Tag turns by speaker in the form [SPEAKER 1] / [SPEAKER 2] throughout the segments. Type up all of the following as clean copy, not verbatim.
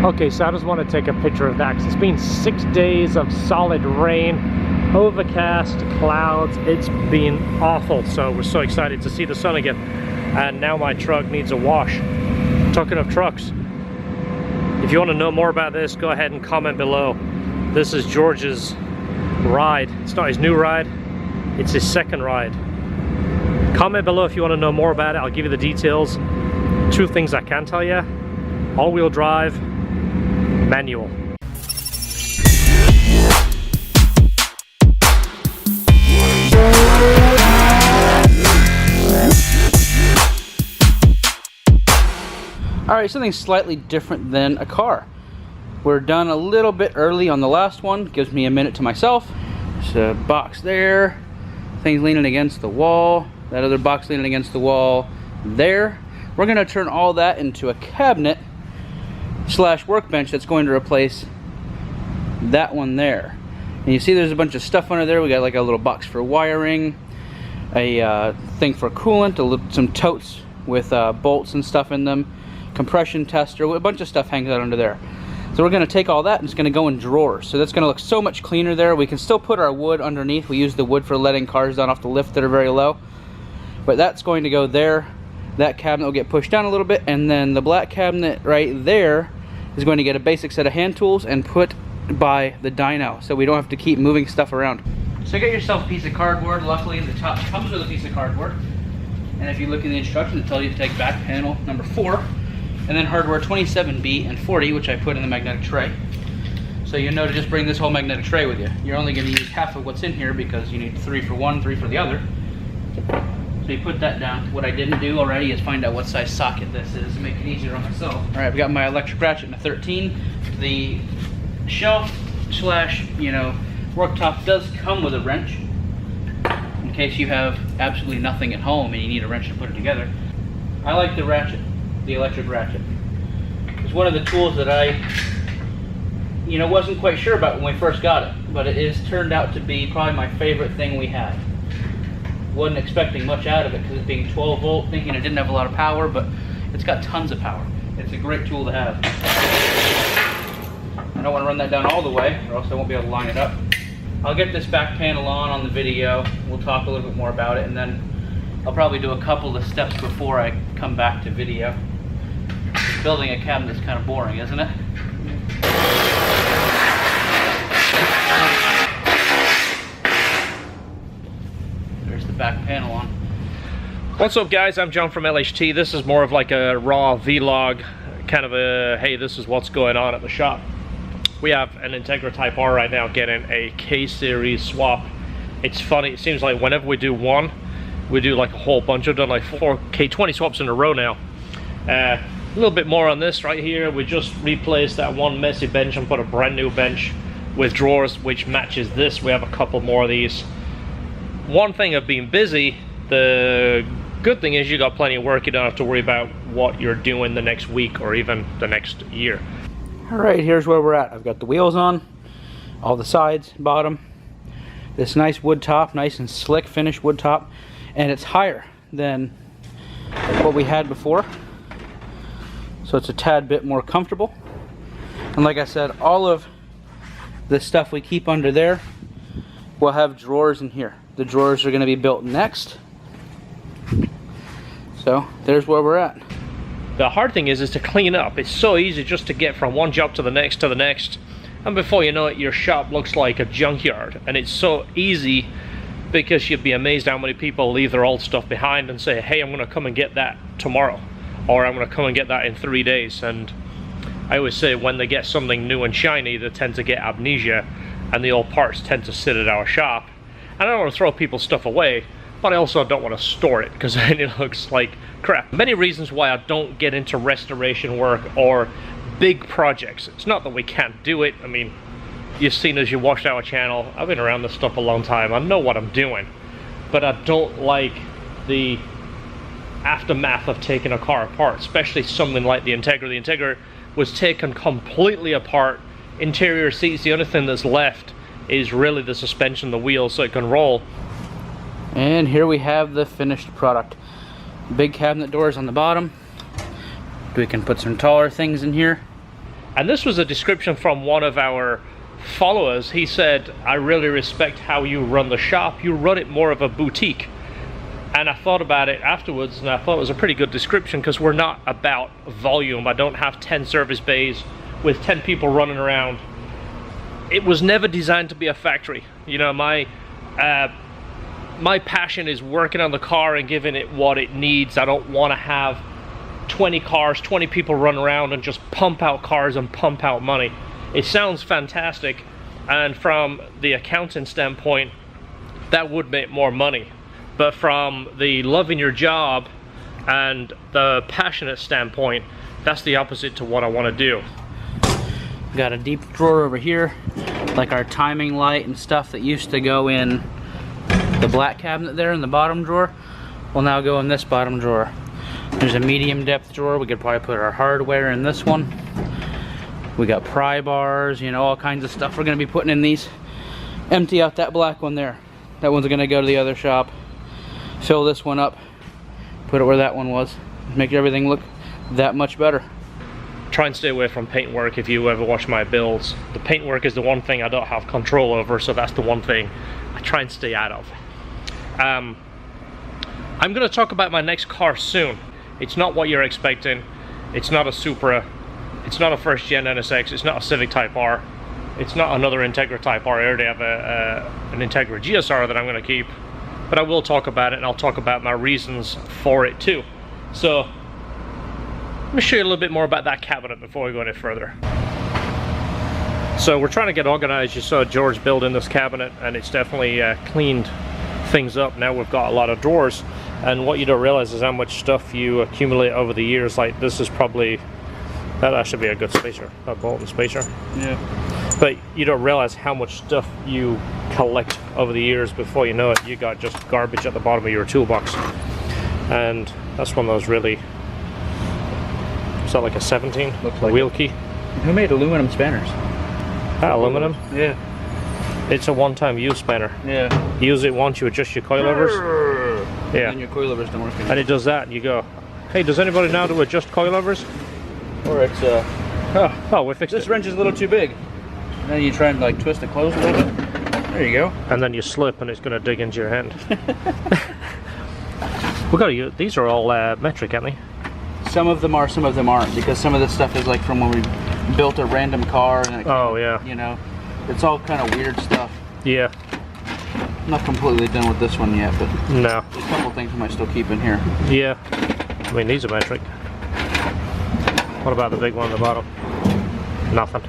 [SPEAKER 1] Okay, so I just want to take a picture of that because it's been 6 days of solid rain, overcast, clouds. It's been awful, so we're so excited to see the sun again. And now my truck needs a wash. Talking of trucks, if you want to know more about this, go ahead and comment below. This is George's ride. It's not his new ride, it's his second ride. Comment below if you want to know more about it. I'll give you the details. 2 things I can tell you: all-wheel drive, manual.
[SPEAKER 2] Alright, something slightly different than a car. We're done a little bit early on the last one. Gives me a minute to myself. There's a box there. Things leaning against the wall. That other box leaning against the wall there. We're going to turn all that into a cabinet slash workbench that's going to replace that one there. And you see there's a bunch of stuff under there. We got like a little box for wiring, a thing for coolant, some totes with bolts and stuff in them, compression tester, a bunch of stuff hangs out under there. So we're going to take all that and it's going to go in drawers. So that's going to look so much cleaner there. We can still put our wood underneath. We use the wood for letting cars down off the lift that are very low. But that's going to go there. That cabinet will get pushed down a little bit, and then the black cabinet right there is going to get a basic set of hand tools and put by the dyno, so we don't have to keep moving stuff around. So get yourself a piece of cardboard. Luckily the top comes with a piece of cardboard, and if you look in the instructions, it tells you to take back panel number 4 and then hardware 27B and 40, which I put in the magnetic tray. So you know to just bring this whole magnetic tray with you. You're only going to use half of what's in here because you need 3 for one, 3 for the other. So you put that down. What I didn't do already is find out what size socket this is to make it easier on myself. Alright, I've got my electric ratchet in a 13. The shelf slash, worktop does come with a wrench in case you have absolutely nothing at home and you need a wrench to put it together. I like the ratchet, the electric ratchet. It's one of the tools that I wasn't quite sure about when we first got it, but it is turned out to be probably my favorite thing we have. Wasn't expecting much out of it because it's being 12 volt, thinking it didn't have a lot of power, but it's got tons of power. It's a great tool to have. I don't want to run that down all the way or else I won't be able to line it up. I'll get this back panel on the video. We'll talk a little bit more about it, and then I'll probably do a couple of steps before I come back to video. Building a cabinet is kind of boring, isn't it? There's the back panel on.
[SPEAKER 1] What's up guys, I'm John from LHT. This is more of like a raw vlog, kind of a, hey, this is what's going on at the shop. We have an Integra Type R right now getting a K-Series swap. It's funny, it seems like whenever we do one, we do like a whole bunch. I've done like 4 K20 swaps in a row now. A little bit more on this right here. We just replaced that one messy bench and put a brand new bench with drawers which matches this. We have a couple more of these. One thing of being busy, the good thing is you got plenty of work. You don't have to worry about what you're doing the next week or even the next year.
[SPEAKER 2] Alright, here's where we're at. I've got the wheels on, all the sides, bottom. This nice wood top, nice and slick finished wood top. And it's higher than what we had before. So it's a tad bit more comfortable. And like I said, all of the stuff we keep under there will have drawers in here. The drawers are going to be built next. So there's where we're at.
[SPEAKER 1] The hard thing is to clean up. It's so easy just to get from one job to the next, and before you know it, your shop looks like a junkyard. And it's so easy because you'd be amazed how many people leave their old stuff behind and say, hey, I'm gonna come and get that tomorrow, or I'm gonna come and get that in 3 days. And I always say when they get something new and shiny, they tend to get amnesia, and the old parts tend to sit at our shop. And I don't want to throw people's stuff away, but I also don't want to store it because then it looks like crap. Many reasons why I don't get into restoration work or big projects. It's not that we can't do it. I mean, you've seen as you watched our channel, I've been around this stuff a long time. I know what I'm doing, but I don't like the aftermath of taking a car apart, especially something like the Integra. The Integra was taken completely apart. Interior seats, the only thing that's left is really the suspension, the wheels, so it can roll.
[SPEAKER 2] And here we have the finished product. Big cabinet doors on the bottom. We can put some taller things in here.
[SPEAKER 1] And this was a description from one of our followers. He said, I really respect how you run the shop. You run it more of a boutique. And I thought about it afterwards, and I thought it was a pretty good description, because we're not about volume. I don't have 10 service bays with 10 people running around. It was never designed to be a factory. You know, my passion is working on the car and giving it what it needs. I don't want to have 20 cars, 20 people run around and just pump out cars and pump out money. It sounds fantastic, and from the accounting standpoint, that would make more money. But from the loving your job and the passionate standpoint, that's the opposite to what I want to do.
[SPEAKER 2] Got a deep drawer over here, like our timing light and stuff that used to go in the black cabinet there in the bottom drawer will now go in this bottom drawer. There's a medium depth drawer. We could probably put our hardware in this one. We got pry bars, you know, all kinds of stuff we're going to be putting in these. Empty out that black one there. That one's going to go to the other shop. Fill this one up, put it where that one was, make everything look that much better.
[SPEAKER 1] Try and stay away from paint work if you ever watch my builds. The paint work is the one thing I don't have control over, so that's the one thing I try and stay out of. I'm going to talk about my next car soon. It's not what you're expecting. It's not a Supra. It's not a first gen NSX. It's not a Civic Type R. It's not another Integra Type R. I already have an Integra GSR that I'm going to keep. But I will talk about it, and I'll talk about my reasons for it too. So let me show you a little bit more about that cabinet before we go any further. So we're trying to get organized. You saw George building this cabinet, and it's definitely cleaned things up. Now we've got a lot of drawers, and what you don't realize is how much stuff you accumulate over the years. Like this is probably, that should be a good spacer, a Bolton spacer.
[SPEAKER 2] Yeah.
[SPEAKER 1] But you don't realize how much stuff you collect over the years. Before you know it, you got just garbage at the bottom of your toolbox. And that's one of those really, is that like a 17?
[SPEAKER 2] Looks like
[SPEAKER 1] wheel key?
[SPEAKER 2] Who made aluminum spanners?
[SPEAKER 1] That aluminum?
[SPEAKER 2] Yeah.
[SPEAKER 1] It's a one-time use spanner.
[SPEAKER 2] Yeah.
[SPEAKER 1] Use it once, you adjust your coilovers. Yeah.
[SPEAKER 2] And your coilovers don't work anymore.
[SPEAKER 1] And it does that, and you go, hey, does anybody know how to adjust coilovers?
[SPEAKER 2] Or it's
[SPEAKER 1] Oh, we fixed
[SPEAKER 2] this
[SPEAKER 1] it.
[SPEAKER 2] wrench is a little too big. And then you try and like twist it closed a little bit. There you go.
[SPEAKER 1] And then you slip and it's going to dig into your hand. We got to use, these are all metric, aren't they?
[SPEAKER 2] Some of them are, some of them aren't, because some of this stuff is like from when we built a random car and it
[SPEAKER 1] Oh yeah.
[SPEAKER 2] you know, it's all kind of weird stuff.
[SPEAKER 1] Yeah.
[SPEAKER 2] I'm not completely done with this one yet, but
[SPEAKER 1] No.
[SPEAKER 2] there's a couple things I might still keep in here.
[SPEAKER 1] Yeah. I mean, these are metric. What about the big one at the bottom? Nothing.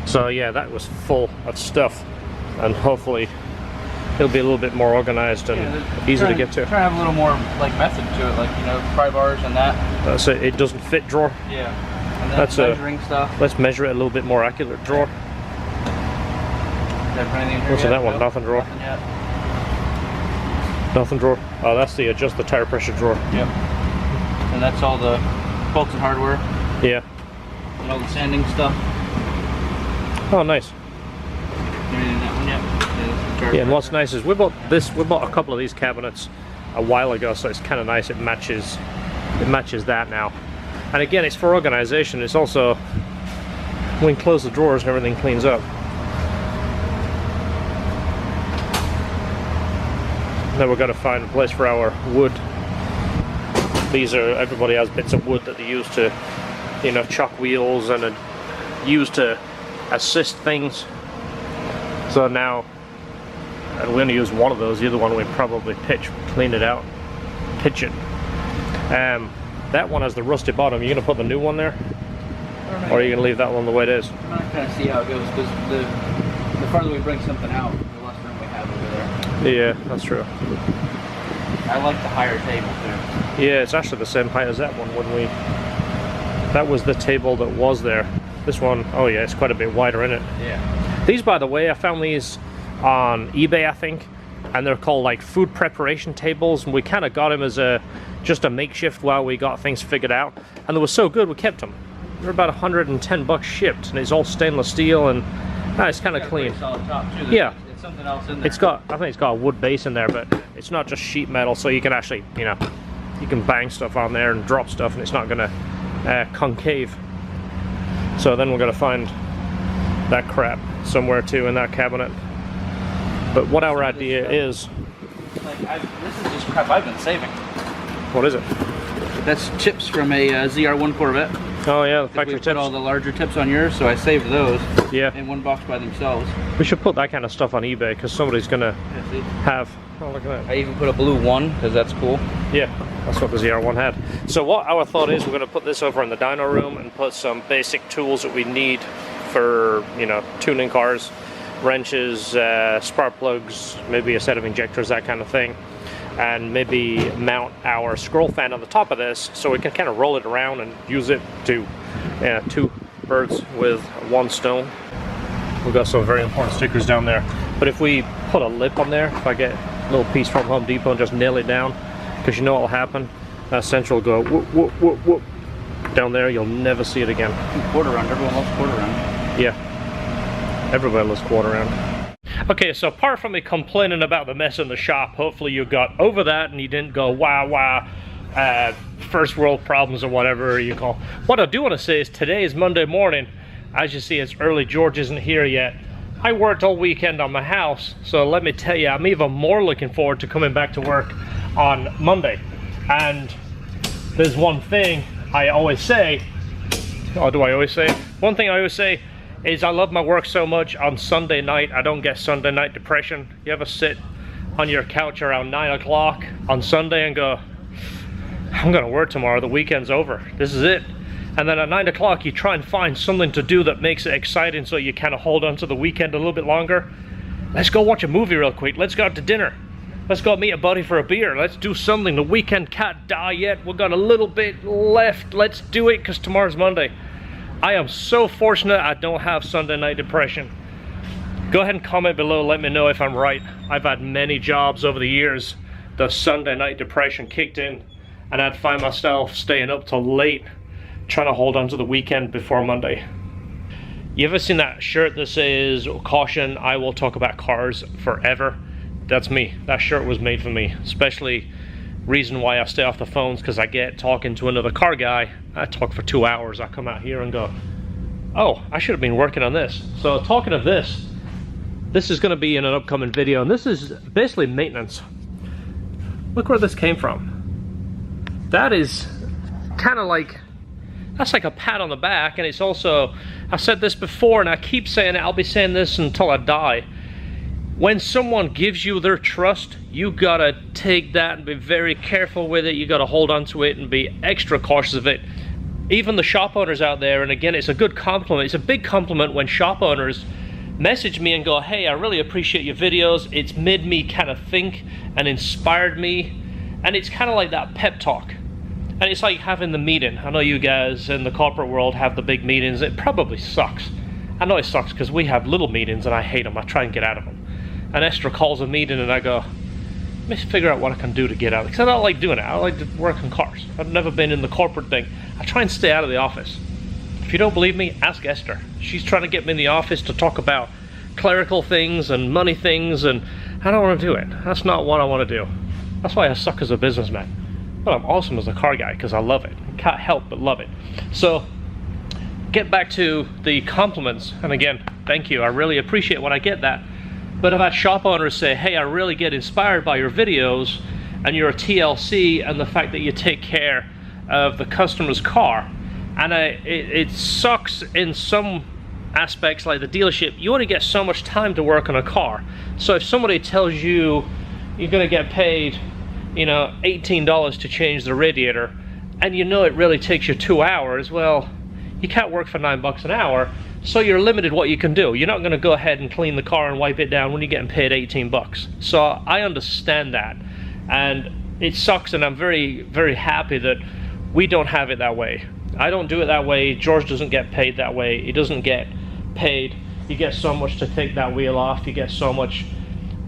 [SPEAKER 1] So yeah, that was full of stuff, and hopefully it'll be a little bit more organized and easy to get to.
[SPEAKER 2] Try to have a little more like method to it, like, you know, pry bars and that.
[SPEAKER 1] So it doesn't fit drawer.
[SPEAKER 2] Yeah. And then
[SPEAKER 1] That's
[SPEAKER 2] measuring stuff.
[SPEAKER 1] Let's measure it a little bit more accurate drawer. What's in that one? Nothing drawer.
[SPEAKER 2] Nothing yet.
[SPEAKER 1] Nothing drawer. Oh, that's the adjust the tire pressure drawer.
[SPEAKER 2] Yep. And that's all the bolts and hardware.
[SPEAKER 1] Yeah.
[SPEAKER 2] And all the sanding stuff.
[SPEAKER 1] Oh, nice.
[SPEAKER 2] Anything in that one yet?
[SPEAKER 1] Yeah, and what's nice is we bought a couple of these cabinets a while ago, so it's kind of nice. It matches that now. And again, it's for organization. It's also when you close the drawers and everything cleans up. Then we've got to find a place for our wood. These are, everybody has bits of wood that they use to, you know, chuck wheels and use to assist things. So now, and we only use one of those. The other one we probably clean it out, pitch it. That one has the rusty bottom. Are you gonna put the new one there, or are you gonna leave that one the way it is?
[SPEAKER 2] I'm gonna kind of see how it goes, because the farther we bring something out, the less room we have over there.
[SPEAKER 1] Yeah, that's true.
[SPEAKER 2] I like the higher table too.
[SPEAKER 1] Yeah, it's actually the same height as that one. That was the table that was there. This one, oh yeah, it's quite a bit wider, isn't it?
[SPEAKER 2] Yeah.
[SPEAKER 1] These, by the way, I found these on eBay, I think, and they're called like food preparation tables, and we kind of got them as just a makeshift while we got things figured out, and they were so good we kept them. They're about 110 bucks shipped, and it's all stainless steel, and it's kind of clean.
[SPEAKER 2] Solid top too.
[SPEAKER 1] Yeah.
[SPEAKER 2] It's something else in there.
[SPEAKER 1] I think it's got a wood base in there, but it's not just sheet metal, so you can actually, you know, you can bang stuff on there and drop stuff, and it's not gonna concave. So then we're gonna find that crap somewhere too in that cabinet. But what our idea is...
[SPEAKER 2] Like, this is just crap I've been saving.
[SPEAKER 1] What is it?
[SPEAKER 2] That's tips from a ZR1 Corvette.
[SPEAKER 1] Oh yeah, the factory tips.
[SPEAKER 2] We put all the larger tips on yours, so I saved those.
[SPEAKER 1] Yeah.
[SPEAKER 2] In one box by themselves.
[SPEAKER 1] We should put that kind of stuff on eBay because somebody's gonna have. Oh, look at that.
[SPEAKER 2] I even put a blue one because that's cool.
[SPEAKER 1] Yeah, that's what the ZR1 had. So what our thought is, we're gonna put this over in the dyno room and put some basic tools that we need for, you know, tuning cars, wrenches, spark plugs, maybe a set of injectors, that kind of thing. And maybe mount our scroll fan on the top of this so we can kind of roll it around and use it to two birds with one stone. We've got some very important stickers down there, but if we put a lip on there, if I get a little piece from Home Depot and just nail it down, because you know what will happen, that central will go whoop, whoop, whoop, whoop. Down there, you'll never see it again.
[SPEAKER 2] Quarter round, everyone loves quarter round.
[SPEAKER 1] Yeah, everybody loves quarter round. Okay, so apart from me complaining about the mess in the shop, hopefully you got over that and you didn't go wow, first world problems or whatever you call. What I do want to say is today is Monday morning. As you see, it's early. George isn't here yet. I worked all weekend on my house, so let me tell you, I'm even more looking forward to coming back to work on Monday. And there's one thing I always say, or do I always say? One thing I always say is I love my work so much on Sunday night, I don't get Sunday night depression. You ever sit on your couch around 9 o'clock on Sunday and go, I'm gonna work tomorrow, the weekend's over, this is it. And then at 9 o'clock you try and find something to do that makes it exciting so you kind of hold on to the weekend a little bit longer. Let's go watch a movie real quick, let's go out to dinner. Let's go meet a buddy for a beer, let's do something. The weekend can't die yet, we've got a little bit left, let's do it because tomorrow's Monday. I am so fortunate I don't have Sunday night depression. Go ahead and comment below, let me know if I'm right. I've had many jobs over the years. The Sunday night depression kicked in and I'd find myself staying up till late trying to hold on to the weekend before Monday. You ever seen that shirt that says, caution, I will talk about cars forever? That's me. That shirt was made for me. Especially reason why I stay off the phones, because I get talking to another car guy. I talk for 2 hours. I come out here and go, oh, I should have been working on this. So talking of this is going to be in an upcoming video, and this is basically maintenance. Look where this came from. That is kind of like, that's like a pat on the back, and it's also, I've said this before and I keep saying it, I'll be saying this until I die. When someone gives you their trust, you gotta take that and be very careful with it. You gotta hold on to it and be extra cautious of it. Even the shop owners out there, and again, it's a good compliment, it's a big compliment when shop owners message me and go, hey, I really appreciate your videos, it's made me kind of think and inspired me. And it's kind of like that pep talk. And it's like having the meeting. I know you guys in the corporate world have the big meetings. It probably sucks. I know it sucks because we have little meetings and I hate them. I try and get out of them. And Esther calls a meeting and I go, let me figure out what I can do to get out. Because I don't like doing it. I like to work on cars. I've never been in the corporate thing. I try and stay out of the office. If you don't believe me, ask Esther. She's trying to get me in the office to talk about clerical things and money things, and I don't want to do it. That's not what I want to do. That's why I suck as a businessman. But I'm awesome as a car guy because I love it. I can't help but love it. So, get back to the compliments. And again, thank you. I really appreciate when I get that. But I've had shop owners say, hey, I really get inspired by your videos and your TLC and the fact that you take care of the customer's car. And it sucks in some aspects, like the dealership. You only get so much time to work on a car. So if somebody tells you you're going to get paid, you know, $18 to change the radiator, and you know it really takes you 2 hours, well, you can't work for $9 an hour, so you're limited what you can do. You're not going to go ahead and clean the car and wipe it down when you're getting paid 18 bucks. So I understand that, and it sucks, and I'm very, very happy that we don't have it that way. I don't do it that way. George doesn't get paid that way. He doesn't get paid. You get so much to take that wheel off. You get so much.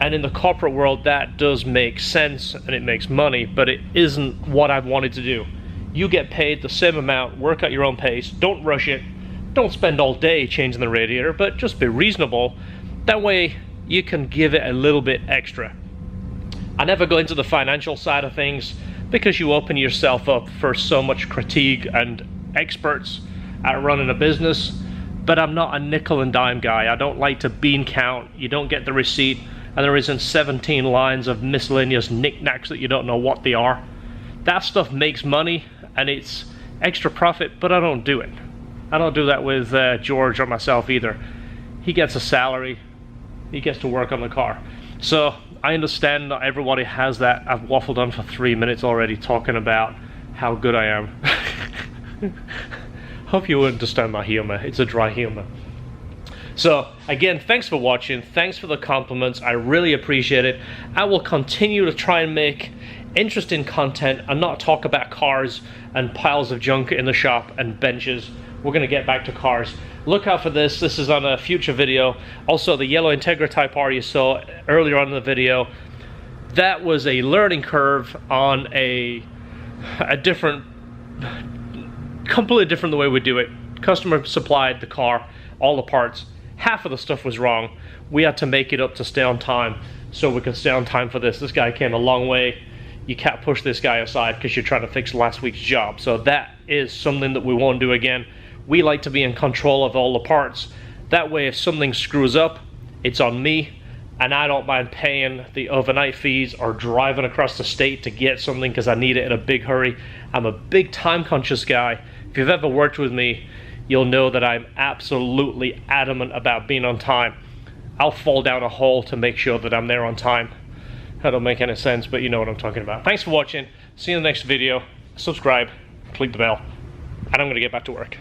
[SPEAKER 1] And in the corporate world, that does make sense and it makes money, but it isn't what I've wanted to do. You get paid the same amount, work at your own pace, don't rush it, don't spend all day changing the radiator, but just be reasonable. That way you can give it a little bit extra. I never go into the financial side of things because you open yourself up for so much critique and experts at running a business, but I'm not a nickel and dime guy. I don't like to bean count. You don't get the receipt, and there isn't 17 lines of miscellaneous knickknacks that you don't know what they are. That stuff makes money, and it's extra profit, but I don't do it. I don't do that with George or myself either. He gets a salary. He gets to work on the car. So I understand not everybody has that. I've waffled on for 3 minutes already talking about how good I am. Hope you understand my humor. It's a dry humor. So again, thanks for watching. Thanks for the compliments. I really appreciate it. I will continue to try and make interesting content and not talk about cars and piles of junk in the shop and benches. We're going to get back to cars. Look out for this. This is on a future video. Also, the yellow Integra Type R you saw earlier on in the video, that was a learning curve on a different, completely different the way we do it. Customer supplied the car, all the parts. Half of the stuff was wrong. We had to make it up to stay on time so we could stay on time for this. This guy came a long way. You can't push this guy aside because you're trying to fix last week's job. So that is something that we won't do again. We like to be in control of all the parts. That way, if something screws up, it's on me, and I don't mind paying the overnight fees or driving across the state to get something because I need it in a big hurry. I'm a big time conscious guy. If you've ever worked with me, you'll know that I'm absolutely adamant about being on time. I'll fall down a hole to make sure that I'm there on time. That don't make any sense, but you know what I'm talking about. Thanks for watching. See you in the next video. Subscribe, click the bell, and I'm gonna get back to work.